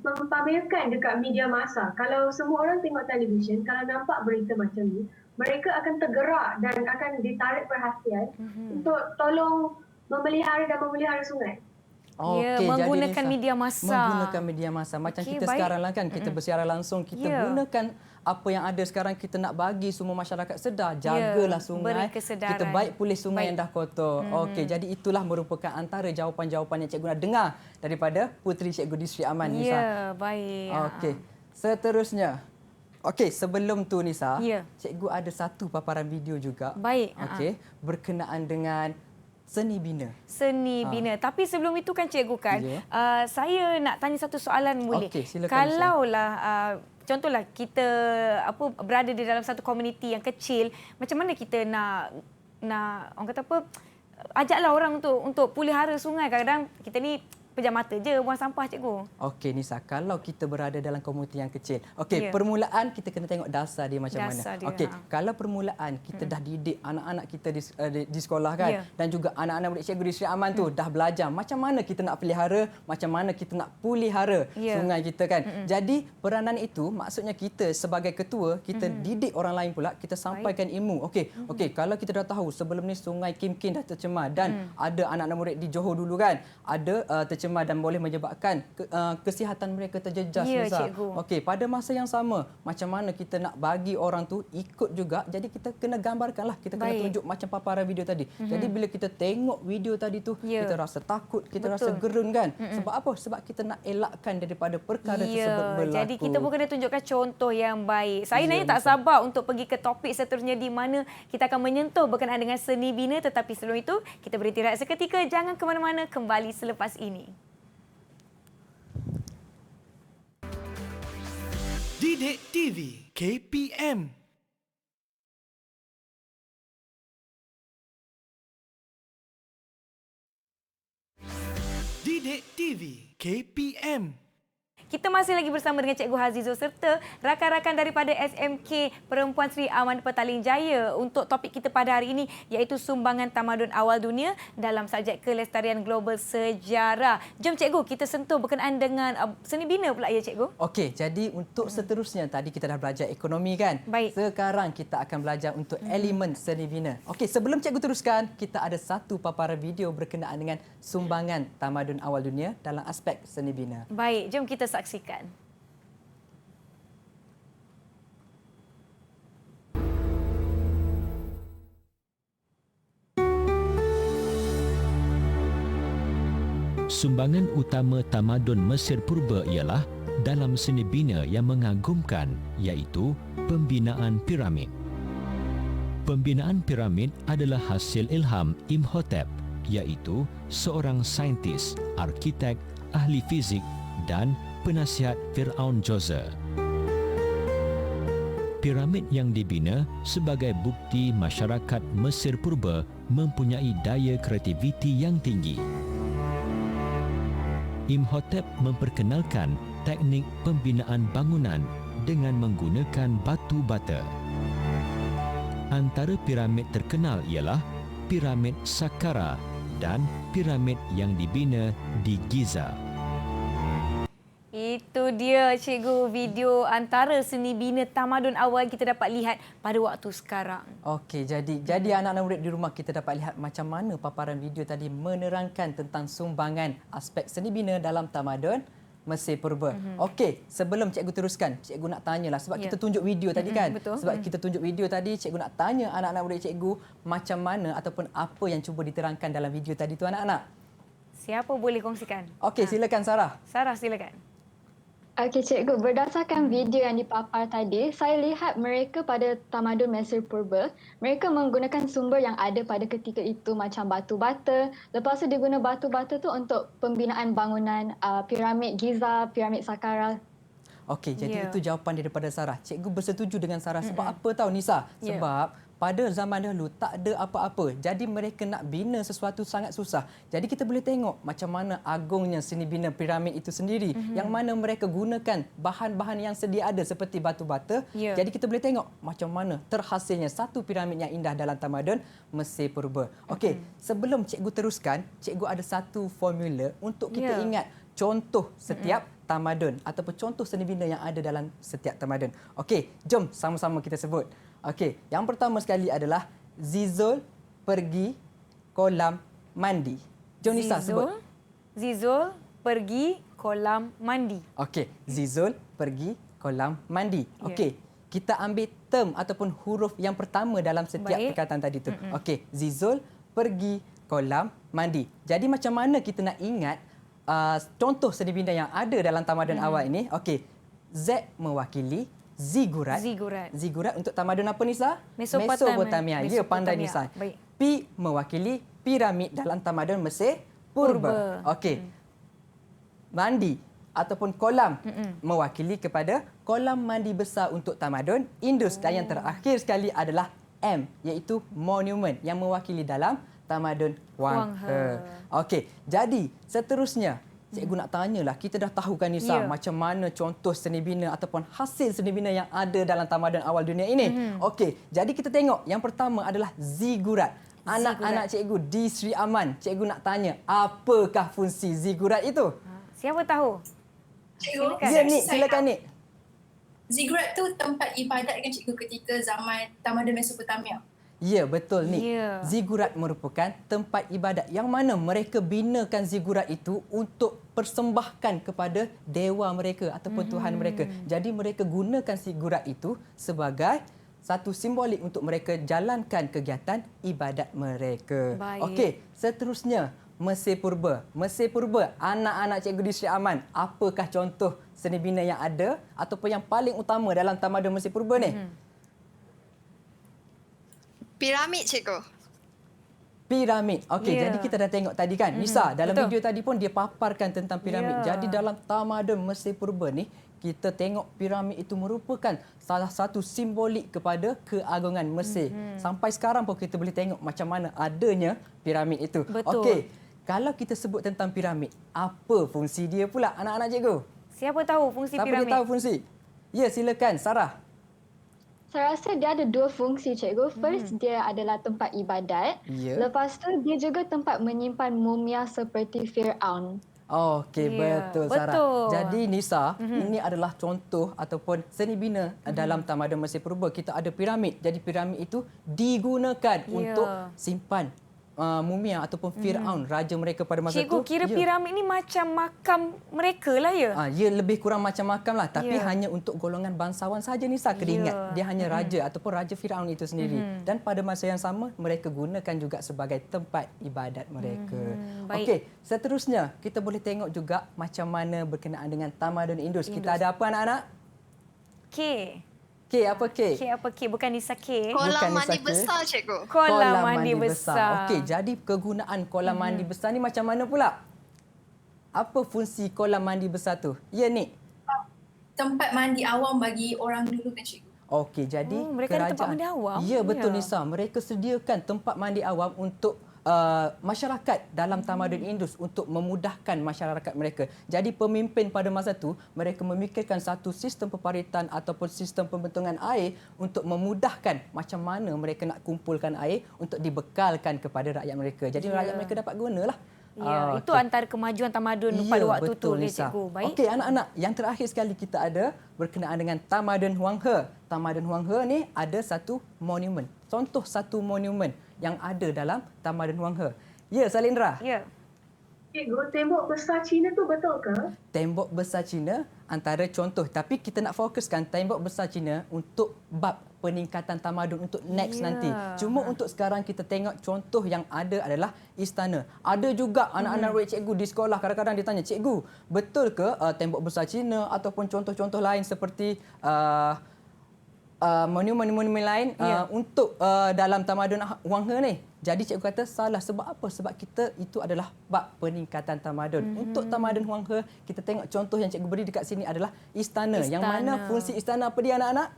mempamerkan dekat media massa. Kalau semua orang tengok televisyen, kalau nampak berita macam ni, mereka akan tergerak dan akan ditarik perhatian untuk tolong memelihara dan memelihara sungai. Ya, Okey, jadi menggunakan Nisa, media massa. Menggunakan media massa. Macam Okey, kita baik. sekarang lah kan, kita bersiaran langsung, kita Ya. gunakan apa yang ada sekarang, kita nak bagi semua masyarakat sedar. Jagalah sungai, beri kesedaran. kita baik pulih sungai Baik. yang dah kotor. Okey, jadi itulah merupakan antara jawapan-jawapan yang cikgu nak dengar daripada Puteri Cikgu di Sri Aman, Nisa. Ya, baik. Okey, seterusnya. Okey, sebelum tu Nisa, Ya. cikgu ada satu paparan video juga. Baik. Okey, berkenaan dengan seni bina. Seni bina. Tapi sebelum itu kan cikgu kan, Ya. saya nak tanya satu soalan boleh. Okey, silakan, Kalaulah contohlah kita berada di dalam satu komuniti yang kecil, macam mana kita nak orang kata apa, ajaklah orang untuk pelihara sungai. Kadang-kadang kita ni pejam mata je buang sampah, cikgu. Okey Nisa, kalau kita berada dalam komuniti yang kecil. Okey, Ya. permulaan kita kena tengok dasar dia macam Dasar mana. dia, Okey, kalau permulaan kita dah didik anak-anak kita di sekolah kan, Ya. dan juga anak-anak murid cikgu di Sri Aman tu dah belajar macam mana kita nak pelihara, macam mana kita nak pulihara Ya. sungai kita kan. Jadi peranan itu maksudnya kita sebagai ketua, kita didik orang lain pula, kita sampaikan ilmu. Okey, kalau kita dah tahu sebelum ni sungai Kim Kim dah tercemar dan ada anak-anak murid di Johor dulu kan, ada tercemar tercemar dan boleh menyebabkan kesihatan mereka terjejas. Ya, Nisa. cikgu. Okey, pada masa yang sama, macam mana kita nak bagi orang tu ikut juga, jadi kita kena gambarkanlah, kita kena tunjuk macam paparan video tadi. Jadi bila kita tengok video tadi tu, kita rasa takut, kita rasa gerun kan? Sebab apa? Sebab kita nak elakkan daripada perkara tersebut berlaku. Jadi kita pun kena tunjukkan contoh yang baik. Saya nanya tak sabar untuk pergi ke topik seterusnya di mana kita akan menyentuh berkenaan dengan seni bina, tetapi sebelum itu kita berhenti rehat seketika. Jangan ke mana-mana, kembali selepas ini. Didik TV KPM. Didik TV KPM. Kita masih lagi bersama dengan Cikgu Hazizul serta rakan-rakan daripada SMK Perempuan Sri Aman Petaling Jaya untuk topik kita pada hari ini iaitu sumbangan tamadun awal dunia dalam subjek kelestarian global sejarah. Jom Cikgu, kita sentuh berkenaan dengan seni bina pula ya Cikgu. Okey, jadi untuk seterusnya tadi kita dah belajar ekonomi kan? Baik. Sekarang kita akan belajar untuk elemen seni bina. Okey, sebelum Cikgu teruskan, kita ada satu paparan video berkenaan dengan sumbangan tamadun awal dunia dalam aspek seni bina. Baik, jom kita saksikan. Sumbangan utama tamadun Mesir Purba ialah dalam seni bina yang mengagumkan iaitu pembinaan piramid. Pembinaan piramid adalah hasil ilham Imhotep iaitu seorang saintis, arkitek, ahli fizik dan penasihat Firaun Djoser. Piramid yang dibina sebagai bukti masyarakat Mesir Purba mempunyai daya kreativiti yang tinggi. Imhotep memperkenalkan teknik pembinaan bangunan dengan menggunakan batu bata. Antara piramid terkenal ialah piramid Saqqara dan piramid yang dibina di Giza. Itu dia Cikgu, video antara seni bina tamadun awal kita dapat lihat pada waktu sekarang. Okey, jadi anak-anak murid di rumah kita dapat lihat macam mana paparan video tadi menerangkan tentang sumbangan aspek seni bina dalam tamadun Mesir Purba. Okey, sebelum Cikgu teruskan, Cikgu nak tanyalah sebab kita tunjuk video tadi kan? Betul. Sebab kita tunjuk video tadi, Cikgu nak tanya anak-anak murid Cikgu macam mana ataupun apa yang cuba diterangkan dalam video tadi tu anak-anak. Siapa boleh kongsikan? Okey, silakan Sarah. Sarah, silakan. Okey Cikgu, berdasarkan video yang dipapar tadi, saya lihat mereka pada tamadun Mesir Purba, mereka menggunakan sumber yang ada pada ketika itu macam batu bata. Lepas tu diguna batu bata tu untuk pembinaan bangunan piramid Giza, piramid Saqqara. Okey, jadi itu jawapan daripada Sarah. Cikgu bersetuju dengan Sarah sebab apa tahu Nisa? Sebab pada zaman dahulu tak ada apa-apa. Jadi mereka nak bina sesuatu sangat susah. Jadi kita boleh tengok macam mana agungnya seni bina piramid itu sendiri. Yang mana mereka gunakan bahan-bahan yang sedia ada seperti batu bata. Jadi kita boleh tengok macam mana terhasilnya satu piramid yang indah dalam tamadun Mesir Purba. Okey, sebelum Cikgu teruskan, Cikgu ada satu formula untuk kita ingat contoh setiap tamadun ataupun contoh seni bina yang ada dalam setiap tamadun. Okey, jom sama-sama kita sebut. Okey, yang pertama sekali adalah Zizul pergi kolam mandi. Jom Nisa sebut. Zizul pergi kolam mandi. Okey, Zizul pergi kolam mandi. Okey, kita ambil term ataupun huruf yang pertama dalam setiap perkataan tadi tu. Okey, Zizul pergi kolam mandi. Jadi macam mana kita nak ingat contoh seni bina yang ada dalam tamadun awal ini? Okey, Z mewakili Zigurat. Zigurat untuk tamadun apa Nisa? Mesopotamia. Ya, pandai Nisa. Baik. P mewakili piramid dalam tamadun Mesir Purba. Okey. Mandi ataupun kolam mewakili kepada kolam mandi besar untuk tamadun Indus. Dan yang terakhir sekali adalah M, iaitu monument yang mewakili dalam tamadun Wang He. Okey, jadi seterusnya Cikgu nak tanyalah, kita dah tahu kan Nisa macam mana contoh seni bina ataupun hasil seni bina yang ada dalam tamadun awal dunia ini. Okey, jadi kita tengok yang pertama adalah zigurat. Anak-anak Cikgu di Sri Aman, Cikgu nak tanya, apakah fungsi zigurat itu? Siapa tahu? Cikgu, Ya, Nik, silakan Nik. Zigurat tu tempat ibadat kan Cikgu ketika zaman tamadun Mesopotamia. Ya, betul ni. Ya. Zigurat merupakan tempat ibadat yang mana mereka binakan zigurat itu untuk persembahkan kepada dewa mereka ataupun Tuhan mereka. Jadi mereka gunakan zigurat itu sebagai satu simbolik untuk mereka jalankan kegiatan ibadat mereka. Baik. Okey, seterusnya Mesir Purba. Mesir Purba, anak-anak cikgu di Sri Aman, apakah contoh seni bina yang ada ataupun yang paling utama dalam tamadun Mesir Purba ni? Piramid, cikgu. Piramid. Okey, Ya. jadi kita dah tengok tadi kan. Nisa, dalam betul. video tadi pun dia paparkan tentang piramid. Ya. Jadi dalam tamadun Mesir Purba ni, kita tengok piramid itu merupakan salah satu simbolik kepada keagungan Mesir. Sampai sekarang pun kita boleh tengok macam mana adanya piramid itu. Betul. Okey, kalau kita sebut tentang piramid, apa fungsi dia pula anak-anak cikgu? Siapa tahu fungsi Siapa piramid? dia tahu fungsi? Ya, silakan Sarah. Saya rasa dia ada dua fungsi, cikgu. First, dia adalah tempat ibadat. Ya. Lepas tu, dia juga tempat menyimpan mumia seperti Fir'aun. Okey, Ya, betul Sarah. betul. Jadi Nisa, ini adalah contoh ataupun seni bina dalam tamadun Mesir Purba. Kita ada piramid. Jadi piramid itu digunakan untuk simpan mumia ataupun Fir'aun, raja mereka pada masa Cikgu, itu. kira piramid ni macam makam mereka lah ya? Ya, lebih kurang macam makam lah. Tapi Ya. hanya untuk golongan bangsawan saja Nisa. Kena ingat, Ya. dia hanya raja ataupun raja Fir'aun itu sendiri. Dan pada masa yang sama, mereka gunakan juga sebagai tempat ibadat mereka. Baik. Okey, seterusnya kita boleh tengok juga macam mana berkenaan dengan tamadun Indus. Kita ada apa anak-anak? K. K, apa K? K apa K? Bukan Nisa K. Kolam Bukan mandi Nisa, besar, cikgu. Kolam mandi besar. Okey, jadi kegunaan kolam mandi besar ni macam mana pula? Apa fungsi kolam mandi besar tu? Ya, Nik. Tempat mandi awam bagi orang dulu kan, cikgu? Okey, jadi mereka ada tempat mandi awam? Ya, betul Ya. Nisa. Mereka sediakan tempat mandi awam untuk masyarakat dalam tamadun Indus untuk memudahkan masyarakat mereka. Jadi pemimpin pada masa itu mereka memikirkan satu sistem peparitan ataupun sistem pembentungan air untuk memudahkan macam mana mereka nak kumpulkan air untuk dibekalkan kepada rakyat mereka. Jadi rakyat mereka dapat gunalah. Ya, itu antara kemajuan tamadun pada waktu tu, Nisa. cikgu. Baik. Okey, anak-anak, yang terakhir sekali kita ada berkenaan dengan tamadun Huang He. Tamadun Huang He ni ada satu monumen. Contoh satu monumen yang ada dalam tamadun Huang He. Ya, Salindra. Ya. Cikgu, tembok besar Cina tu betul ke? Tembok besar Cina antara contoh, tapi kita nak fokuskan tembok besar Cina untuk bab peningkatan tamadun untuk next nanti. Cuma untuk sekarang kita tengok contoh yang ada adalah istana. Ada juga anak-anak murid cikgu di sekolah kadang-kadang dia tanya, "Cikgu, betul ke tembok besar Cina ataupun contoh-contoh lain seperti monumen-monumen lain untuk dalam tamadun Huang He ni?" Jadi cikgu kata salah. Sebab apa? Sebab kita itu adalah bab peningkatan tamadun. Untuk tamadun Huang He, kita tengok contoh yang cikgu beri dekat sini adalah istana. Yang mana fungsi istana apa dia anak-anak?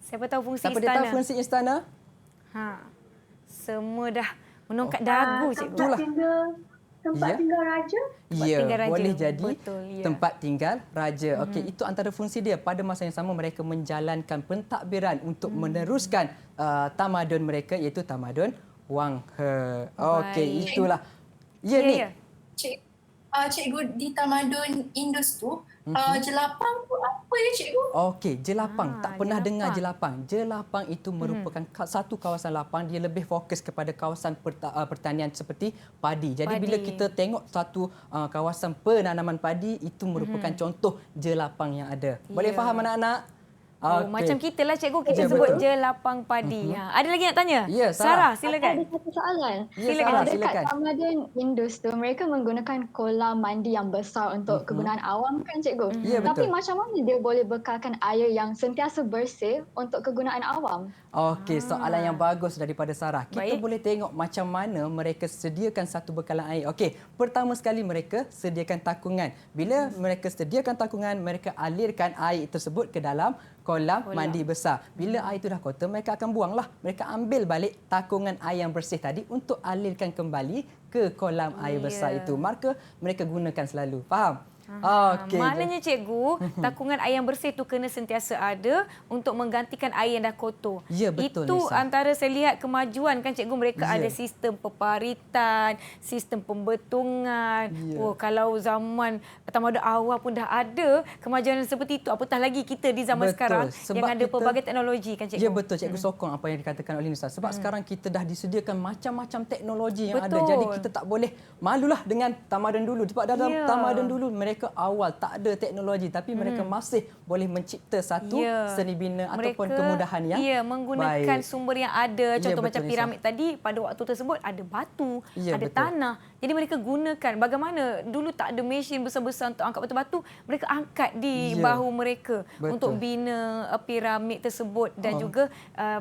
Siapa tahu fungsi Siapa istana? dia tahu fungsi istana? Semua dah menongkat dagu, cikgu. Tempat tinggal raja? Ya, tinggal raja. boleh jadi Betul, ya. tempat tinggal raja. Okey, itu antara fungsi dia. Pada masa yang sama mereka menjalankan pentadbiran untuk meneruskan tamadun mereka iaitu tamadun Huang He. Okey, Baik. itulah. Ya, ni. Cikgu, di tamadun Indus tu, jelapang tu apa ya, cikgu? Okey, jelapang. Tak pernah dengar jelapang. Jelapang itu merupakan satu kawasan lapang. Dia lebih fokus kepada kawasan pertanian seperti padi. Jadi bila kita tengok satu kawasan penanaman padi, itu merupakan contoh jelapang yang ada. Boleh faham anak-anak? Macam kita lah, cikgu. Kita Ya, sebut betul. je lapang padi. Ada lagi nak tanya? Ya, Sarah, Sarah. silakan. Ada satu soalan. Ya, Sarah, Dekat silakan. tamadun Indus tu, mereka menggunakan kolam mandi yang besar untuk kegunaan awam kan, cikgu? Ya, Tapi betul. macam mana dia boleh bekalkan air yang sentiasa bersih untuk kegunaan awam? Okey, soalan yang bagus daripada Sarah. Kita Baik. boleh tengok macam mana mereka sediakan satu bekalan air. Okey, pertama sekali mereka sediakan takungan. Bila mereka sediakan takungan, mereka alirkan air tersebut ke dalam kolam mandi besar. Bila air itu dah kotor, mereka akan buanglah. Mereka ambil balik takungan air yang bersih tadi untuk alirkan kembali ke kolam air besar itu. Maka mereka gunakan selalu. Faham? Okey. Maknanya cikgu, takungan air yang bersih itu kena sentiasa ada untuk menggantikan air yang dah kotor. Ya, betul, Itu Nisa. antara saya lihat kemajuan kan cikgu, mereka Ya. ada sistem peparitan, sistem pembetungan. Ya. Oh, kalau zaman tamadun awal pun dah ada kemajuan seperti itu. Apatah lagi kita di zaman Betul. sekarang Sebab yang ada kita- pelbagai teknologi kan cikgu. Ya betul, cikgu sokong apa yang dikatakan oleh Nisa. Sebab sekarang kita dah disediakan macam-macam teknologi yang ada. Betul. Jadi kita tak boleh malulah dengan tamadun dulu. Sebab dalam Ya. tamadun dulu mereka awal tak ada teknologi tapi mereka masih boleh mencipta satu seni bina ataupun kemudahan yang menggunakan baik. sumber yang ada. Contoh Ya, macam betul, piramid tadi, pada waktu tersebut ada batu, Ya, ada betul. tanah. Jadi mereka gunakan bagaimana dulu tak ada mesin besar-besar untuk angkat batu-batu, mereka angkat di Ya. bahu mereka Betul. untuk bina piramid tersebut. Dan juga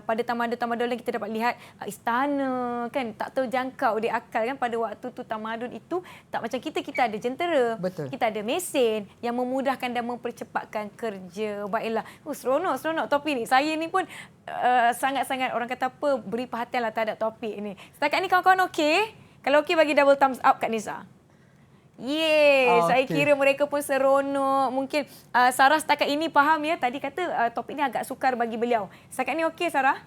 pada tamadun-tamadun lain kita dapat lihat istana kan tak terjangkau di akal kan pada waktu tu. Tamadun itu tak macam kita ada jentera, Betul. kita ada mesin yang memudahkan dan mempercepatkan kerja. Baiklah. Seronok topik ni. Saya ni pun sangat-sangat orang kata apa, beri perhatianlah terhadap topik ni. Setakat ni kawan-kawan okey? Kalau okey bagi double thumbs up kat Nisa. Saya Okey. kira mereka pun seronok. Mungkin Sarah setakat ini faham ya. Tadi kata topik ni agak sukar bagi beliau. Setakat ni okey Sarah?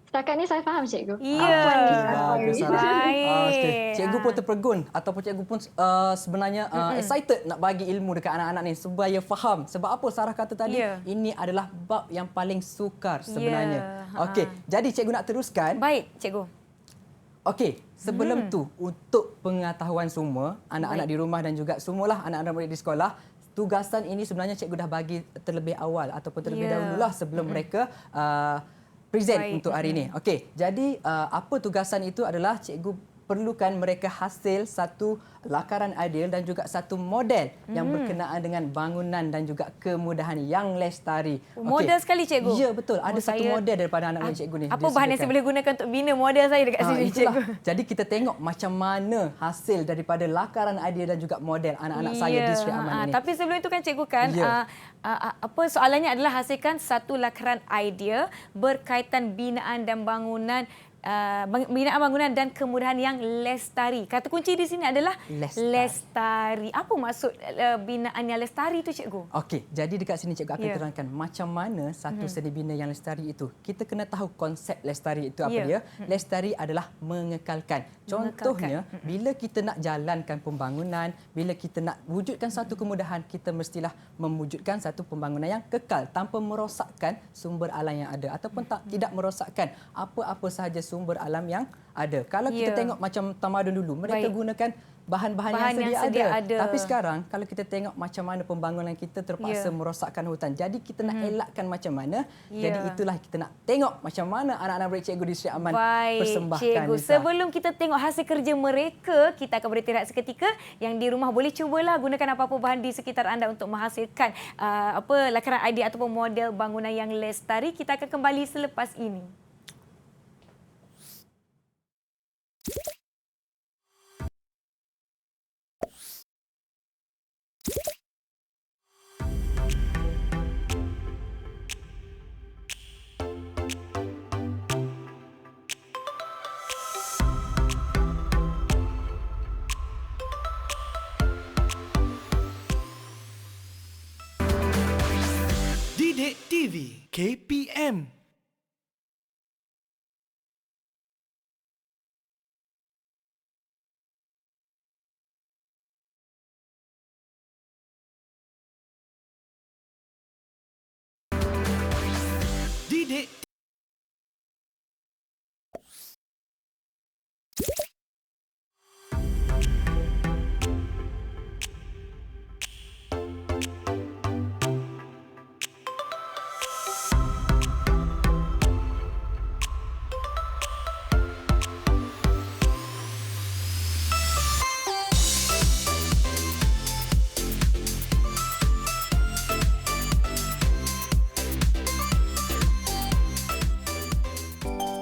Setakat ni saya faham, cikgu. Ya. Bagus, Sarah. Baik. Okey. Cikgu pun terpegun ataupun cikgu pun sebenarnya excited nak bagi ilmu dekat anak-anak ni supaya faham. Sebab apa Sarah kata tadi, Ya. ini adalah bab yang paling sukar sebenarnya. Ya. Okey, jadi cikgu nak teruskan. Baik, cikgu. Okey, sebelum tu untuk pengetahuan semua, anak-anak di rumah dan juga semualah anak-anak murid di sekolah, tugasan ini sebenarnya cikgu dah bagi terlebih awal ataupun terlebih Ya. dahululah sebelum mereka present Baik. untuk hari ini. Okey, jadi apa tugasan itu adalah cikgu perlukan mereka hasil satu lakaran ideal dan juga satu model yang berkenaan dengan bangunan dan juga kemudahan yang lestari. Model sekali, cikgu? Ya, betul. Ada Oh, satu saya- model daripada anak-anak cikgu ni. Apa bahan yang saya boleh gunakan untuk bina model saya dekat sini, Itulah. cikgu? Jadi kita tengok macam mana hasil daripada lakaran idea dan juga model anak-anak saya di Sri Aman ini. Tapi sebelum itu kan cikgu kan, Ya. apa soalannya adalah hasilkan satu lakaran idea berkaitan binaan dan bangunan, binaan bangunan dan kemudahan yang lestari. Kata kunci di sini adalah lestari. Apa maksud binaan yang lestari itu, cikgu? Okey, jadi dekat sini cikgu akan Ya. terangkan macam mana satu seni bina yang lestari itu. Kita kena tahu konsep lestari itu apa Ya. dia. Lestari adalah mengekalkan. Contohnya, bila kita nak jalankan pembangunan, bila kita nak wujudkan satu kemudahan, kita mestilah mewujudkan satu pembangunan yang kekal tanpa merosakkan sumber alam yang ada ataupun tidak merosakkan apa-apa sahaja sumber alam yang ada. Kalau kita Ya. tengok macam tamadun dulu, mereka Baik. gunakan bahan-bahan Bahan yang yang sedia, sedia ada. Tapi sekarang kalau kita tengok macam mana pembangunan kita terpaksa Ya. merosakkan hutan. Jadi kita nak elakkan macam mana. Ya. Jadi itulah kita nak tengok macam mana anak-anak murid cikgu di Sri Aman Baik, persembahkan. cikgu. Nisa. Sebelum kita tengok hasil kerja mereka, kita akan beristirahat seketika. Yang di rumah boleh cubalah gunakan apa-apa bahan di sekitar anda untuk menghasilkan lakaran idea ataupun model bangunan yang lestari. Kita akan kembali selepas ini. Didik TV KPM. Didik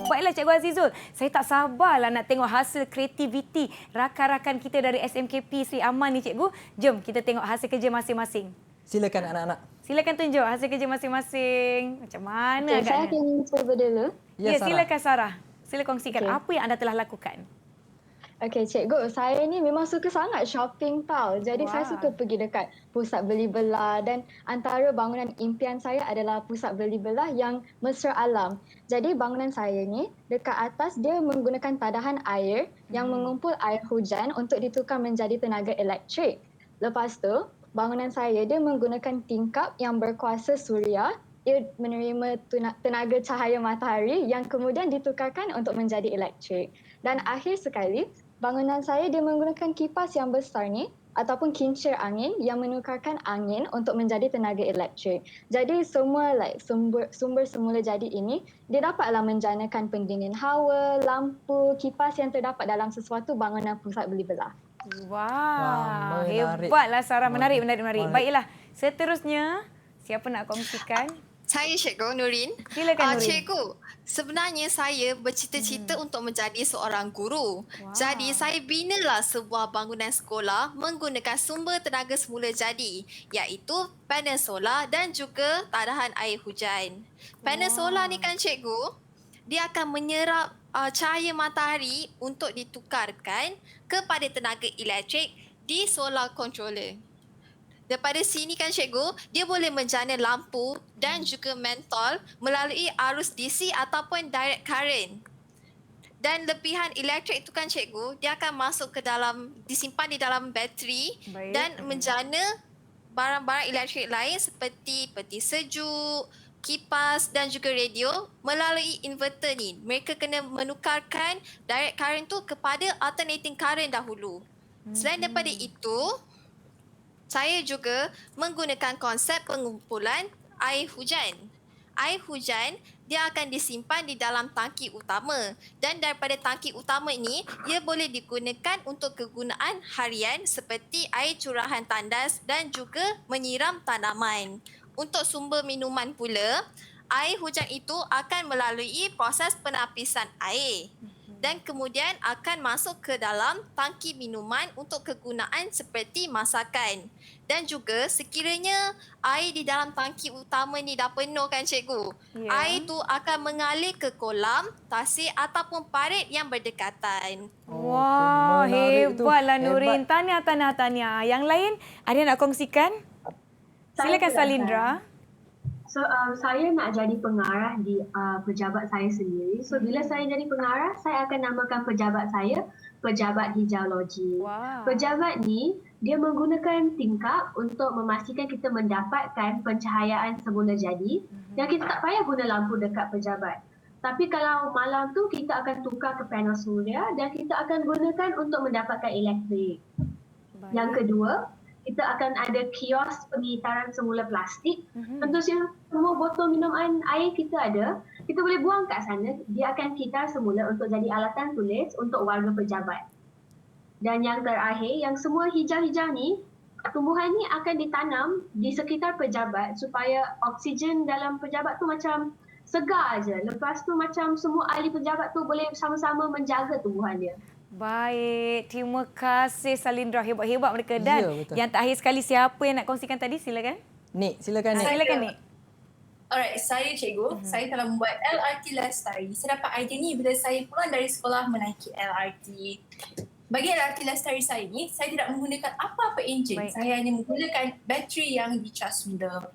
Baiklah Cikgu Azizul, saya tak sabarlah nak tengok hasil kreativiti rakan-rakan kita dari SMKP Sri Aman ni, Cikgu. Jom kita tengok hasil kerja masing-masing. Silakan anak-anak. Silakan tunjuk hasil kerja masing-masing. Macam mana Okay, saya agaknya? akan cuba dulu. Ya, Sarah. silakan Sarah. Sila kongsikan Okey. apa yang anda telah lakukan. Okey, cikgu, saya ni memang suka sangat shopping tau. Jadi saya suka pergi dekat pusat beli belah dan antara bangunan impian saya adalah pusat beli belah yang mesra alam. Jadi bangunan saya ni dekat atas dia menggunakan tadahan air yang mengumpul air hujan untuk ditukar menjadi tenaga elektrik. Lepas tu, bangunan saya dia menggunakan tingkap yang berkuasa suria. Ia menerima tenaga cahaya matahari yang kemudian ditukarkan untuk menjadi elektrik. Dan akhir sekali, bangunan saya dia menggunakan kipas yang besar ni ataupun kincir angin yang menukarkan angin untuk menjadi tenaga elektrik. Jadi semua sumber semula jadi ini dia dapatlah menjanakan pendingin hawa, lampu, kipas yang terdapat dalam sesuatu bangunan pusat beli belah. Wah, hebatlah Sarah. Menarik. Baiklah, seterusnya siapa nak kongsikan? Saya Cikgu Nurin. Silakan Nurin. Cikgu, sebenarnya saya bercita-cita untuk menjadi seorang guru. Jadi saya binalah sebuah bangunan sekolah menggunakan sumber tenaga semula jadi, iaitu panel solar dan juga tadahan air hujan. Panel solar ni kan cikgu, dia akan menyerap cahaya matahari untuk ditukarkan kepada tenaga elektrik di solar controller. Daripada sini kan cikgu, dia boleh menjana lampu dan juga mentol melalui arus DC ataupun direct current. Dan lebihan elektrik itu kan cikgu, dia akan masuk ke dalam, disimpan di dalam bateri dan menjana barang-barang elektrik lain seperti peti sejuk, kipas dan juga radio melalui inverter ni. Mereka kena menukarkan direct current tu kepada alternating current dahulu. Selain daripada itu, saya juga menggunakan konsep pengumpulan air hujan. Air hujan, dia akan disimpan di dalam tangki utama. Dan daripada tangki utama ini, ia boleh digunakan untuk kegunaan harian seperti air curahan tandas dan juga menyiram tanaman. Untuk sumber minuman pula, air hujan itu akan melalui proses penapisan air. Dan kemudian akan masuk ke dalam tangki minuman untuk kegunaan seperti masakan. Dan juga sekiranya air di dalam tangki utama ni dah penuh kan cikgu, air tu akan mengalir ke kolam, tasik ataupun parit yang berdekatan. Wah, hebatlah Nurin. Tahniah. Yang lain ada yang nak kongsikan? Silakan Salindra. So, saya nak jadi pengarah di pejabat saya sendiri. So, bila saya jadi pengarah, saya akan namakan pejabat saya Pejabat Hijaulogi. Pejabat ni, dia menggunakan tingkap untuk memastikan kita mendapatkan pencahayaan semula jadi yang kita tak payah guna lampu dekat pejabat. Tapi kalau malam tu, kita akan tukar ke panel suria dan kita akan gunakan untuk mendapatkan elektrik. Yang kedua, kita akan ada kios pengitaran semula plastik. Tentu semua botol minuman air kita ada, kita boleh buang kat sana. Dia akan kitar semula untuk jadi alatan tulis untuk warga pejabat. Dan yang terakhir, yang semua hijau-hijau ni, tumbuhan ni akan ditanam di sekitar pejabat supaya oksigen dalam pejabat tu macam segar je. Lepas tu macam semua ahli pejabat tu boleh sama-sama menjaga tumbuhan dia. Baik, terima kasih Salindra. Hebat-hebat mereka. Dan yang terakhir sekali, siapa yang nak kongsikan tadi? Silakan. Nik, silakan Nik. Silakan Nik. Alright, saya cikgu. Saya telah membuat LRT Lestari. Saya dapat idea ni bila saya pulang dari sekolah menaiki LRT. Bagi LRT Lestari saya ni, saya tidak menggunakan apa-apa enjin. Saya hanya menggunakan bateri yang dicas muda.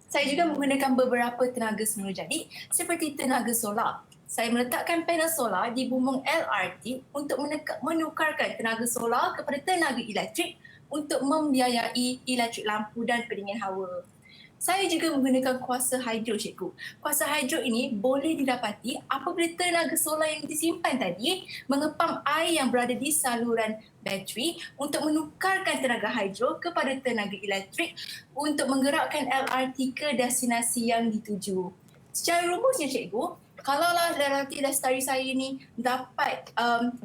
Saya juga menggunakan beberapa tenaga semula jadi seperti tenaga solar. Saya meletakkan panel solar di bumbung LRT untuk menukarkan tenaga solar kepada tenaga elektrik untuk membiayai elektrik lampu dan pendingin hawa. Saya juga menggunakan kuasa hidro, cikgu. Kuasa hidro ini boleh didapati apabila tenaga solar yang disimpan tadi mengepam air yang berada di saluran bateri untuk menukarkan tenaga hidro kepada tenaga elektrik untuk menggerakkan LRT ke destinasi yang dituju. Secara rumusnya, cikgu, kalaulah LRT Lestari saya ni dapat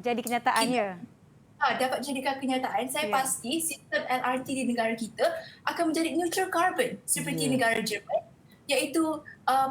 jadi kenyataannya. Dapat jadikan kenyataan, saya pasti sistem LRT di negara kita akan menjadi neutral carbon seperti negara Jerman, iaitu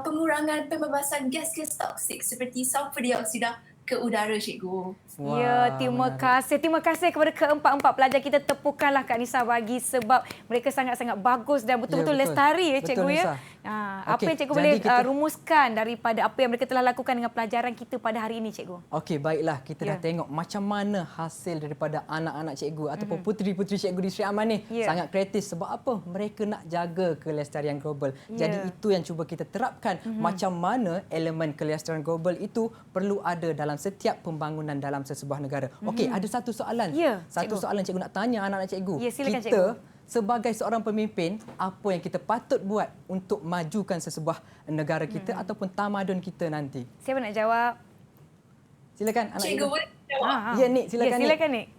pengurangan pembebasan gas-gas toksik seperti sulfur dioksida ke udara, cikgu. Ya, terima kasih. Terima kasih kepada keempat-empat pelajar kita. Tepukanlah Kak Nisa bagi sebab mereka sangat-sangat bagus dan betul-betul lestari ya cikgu ya. Apa yang cikgu boleh rumuskan daripada apa yang mereka telah lakukan dengan pelajaran kita pada hari ini, cikgu? Okey, baiklah. Kita dah tengok macam mana hasil daripada anak-anak cikgu ataupun puteri-puteri cikgu di Sri Aman ni. Sangat kreatif. Sebab apa? Mereka nak jaga kelestarian global. Jadi itu yang cuba kita terapkan. Macam mana elemen kelestarian global itu perlu ada dalam setiap pembangunan dalam sesebuah negara. Okey, ada satu soalan. Satu soalan cikgu nak tanya anak-anak cikgu. Silakan, kita cikgu. Sebagai seorang pemimpin, apa yang kita patut buat untuk majukan sesebuah negara kita ataupun tamadun kita nanti? Siapa nak jawab? Silakan anak Cikgu boleh jawab? Ya, Nik. Silakan, Nik.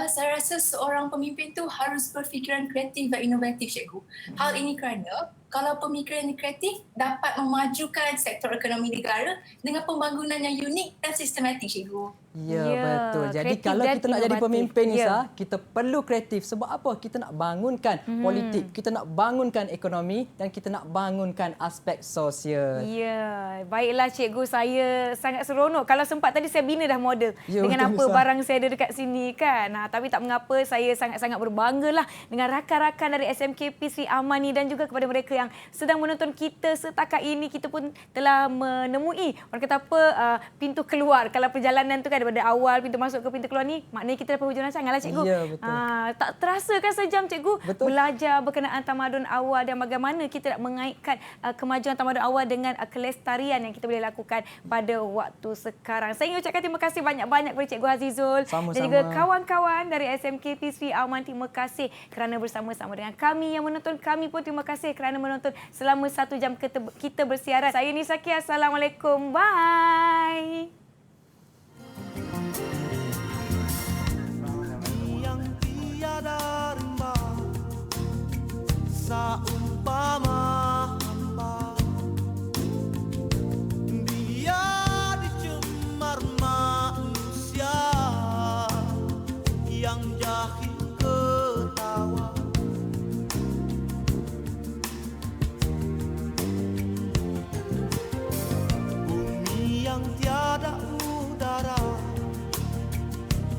Saya rasa seorang pemimpin tu harus berfikiran kreatif dan inovatif, cikgu. Hal ini kerana kalau pemikiran kreatif dapat memajukan sektor ekonomi negara dengan pembangunan yang unik dan sistematik, cikgu. Ya, betul. Jadi kalau kita nak jadi pemimpin, Nisa, kita perlu kreatif. Sebab apa? Kita nak bangunkan politik, kita nak bangunkan ekonomi dan kita nak bangunkan aspek sosial. Ya, baiklah cikgu, saya sangat seronok. Kalau sempat tadi saya bina dah model dengan apa betul, barang saya ada dekat sini kan. Tapi tak mengapa, saya sangat-sangat berbanggalah dengan rakan-rakan dari SMKP Sri Aman ni dan juga kepada mereka yang sedang menonton kita setakat ini. Kita pun telah menemui, orang kata apa, pintu keluar. Kalau perjalanan tu kan daripada awal pintu masuk ke pintu keluar ni, maknanya kita dapat hujung rancangan lah, cikgu. Ya, betul. Tak terasa kan sejam, cikgu? Betul. Belajar berkenaan tamadun awal dan bagaimana kita nak mengaitkan kemajuan tamadun awal dengan kelestarian yang kita boleh lakukan pada waktu sekarang. Saya ingin ucapkan terima kasih banyak-banyak kepada Cikgu Azizul dan juga kawan-kawan dari SMKP Sri Aman. Terima kasih kerana bersama-sama dengan kami. Yang menonton kami pun terima kasih kerana menonton selama 1 jam kita bersiaran. Saya Nisa Kia. Assalamualaikum. Bye. Tiada rimba saumpama hamba, dia dicemar manusia yang jahil ketawa. Bumi yang tiada udara,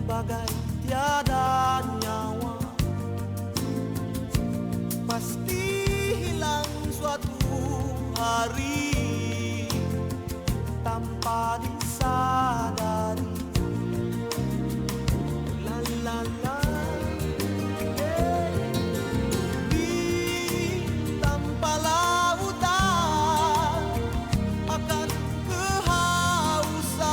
bagai tiada nyawa, pasti hilang suatu hari tanpa disadari. La la la, di tanpa lautan akan kehausan,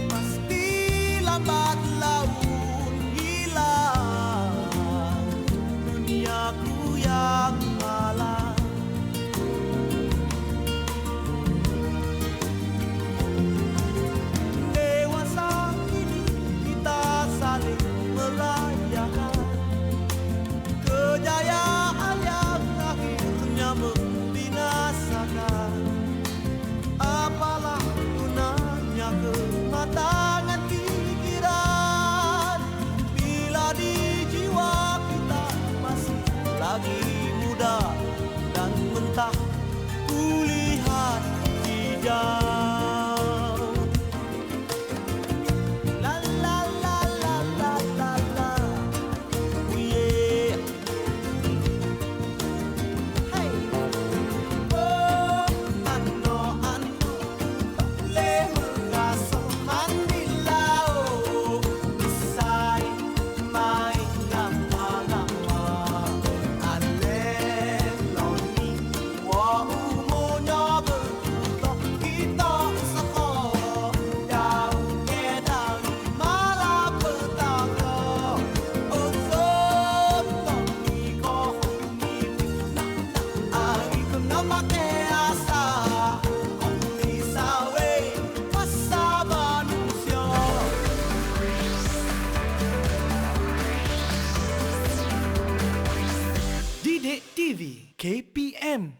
pasti lambat laun hilang duniaku yang malang. Dewasa kini kita saling merayakan kejayaan yang akhirnya membinasakan. Apalah gunanya kematangan pikiran bila di jiwa kita masih lagi muda dan mentah kulihat hijau. La la la la la la la, oh yeah. Hey, oh, ano le mengaso mandilao, isay may nama-nama, aleloni wa umonya berjuta kita seko, jauh dari malapetaka, ozon kami kohoni, ari kena make asa, kami sawe masa manusia. Didik TV KPM